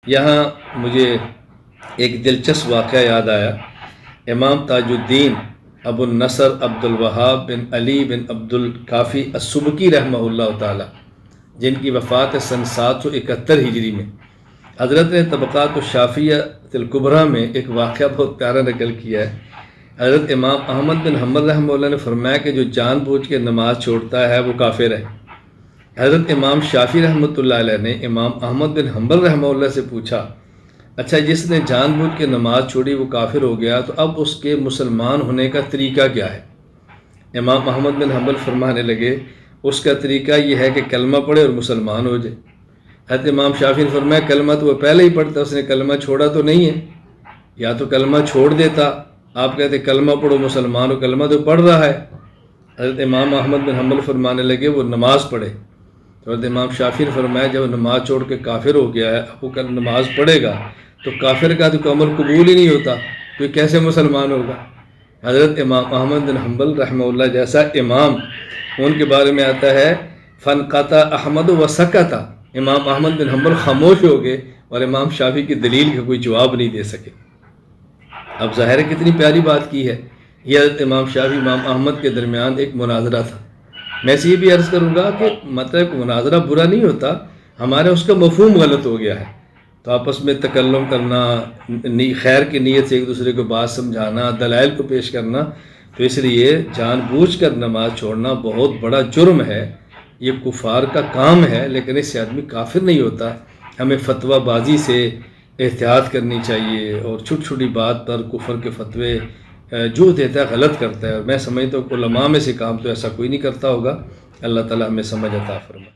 یہاں مجھے ایک دلچسپ واقعہ یاد آیا۔ امام تاج الدین ابو النصر عبد الوہاب بن علی بن عبد الکافی السبکی رحمہ اللہ تعالی، جن کی وفات سن 771 ہجری میں، حضرت نے طبقات الشافعیہ الکبریٰ میں ایک واقعہ بہت پیارا نقل کیا ہے۔ حضرت امام احمد بن حنبل رحمہ اللہ نے فرمایا کہ جو جان بوجھ کے نماز چھوڑتا ہے وہ کافر ہے۔ حضرت امام شافعی رحمۃ اللہ علیہ نے امام احمد بن حنبل رحمہ اللہ سے پوچھا، اچھا جس نے جان بوجھ کے نماز چھوڑی وہ کافر ہو گیا، تو اب اس کے مسلمان ہونے کا طریقہ کیا ہے؟ امام احمد بن حنبل فرمانے لگے، اس کا طریقہ یہ ہے کہ کلمہ پڑھے اور مسلمان ہو جائے۔ حضرت امام شافعی نے فرمایا کلمہ تو وہ پہلے ہی پڑھتا، اس نے کلمہ چھوڑا تو نہیں ہے، یا تو کلمہ چھوڑ دیتا، آپ کہتے کلمہ پڑھو مسلمان ہو، کلمہ تو پڑھ رہا ہے۔ حضرت امام احمد بن حنبل فرمانے لگے وہ نماز پڑھے۔ تو حضرت امام شافعی نے فرمایا جب نماز چھوڑ کے کافر ہو گیا ہے، اب وہ کل نماز پڑھے گا تو کافر کا تو عمل قبول ہی نہیں ہوتا، تو یہ کیسے مسلمان ہوگا؟ حضرت امام احمد بن حنبل رحمہ اللہ جیسا امام، ان کے بارے میں آتا ہے فَانْقَطَعَ احمد وَسَكَتَ، امام احمد بن حنبل خاموش ہو گئے اور امام شافعی کی دلیل کا کوئی جواب نہیں دے سکے۔ اب ظاہر ہے کتنی پیاری بات کی ہے۔ یہ حضرت امام شافعی امام احمد کے درمیان ایک مناظرہ تھا۔ میں سے یہ بھی عرض کروں گا کہ مطلب مناظرہ برا نہیں ہوتا، ہمارا اس کا مفہوم غلط ہو گیا ہے۔ تو آپس میں تکلم کرنا، خیر کی نیت سے ایک دوسرے کو بات سمجھانا، دلائل کو پیش کرنا، تو اس لیے جان بوجھ کر نماز چھوڑنا بہت بڑا جرم ہے، یہ کفار کا کام ہے، لیکن اس سے آدمی کافر نہیں ہوتا۔ ہمیں فتویٰ بازی سے احتیاط کرنی چاہیے، اور چھوٹی چھوٹی بات پر کفر کے فتوے جو دیتا ہے غلط کرتا ہے، اور میں سمجھتا ہوں کہ علماء میں سے کام تو ایسا کوئی نہیں کرتا ہوگا۔ اللہ تعالیٰ ہمیں سمجھ عطا فرمائے۔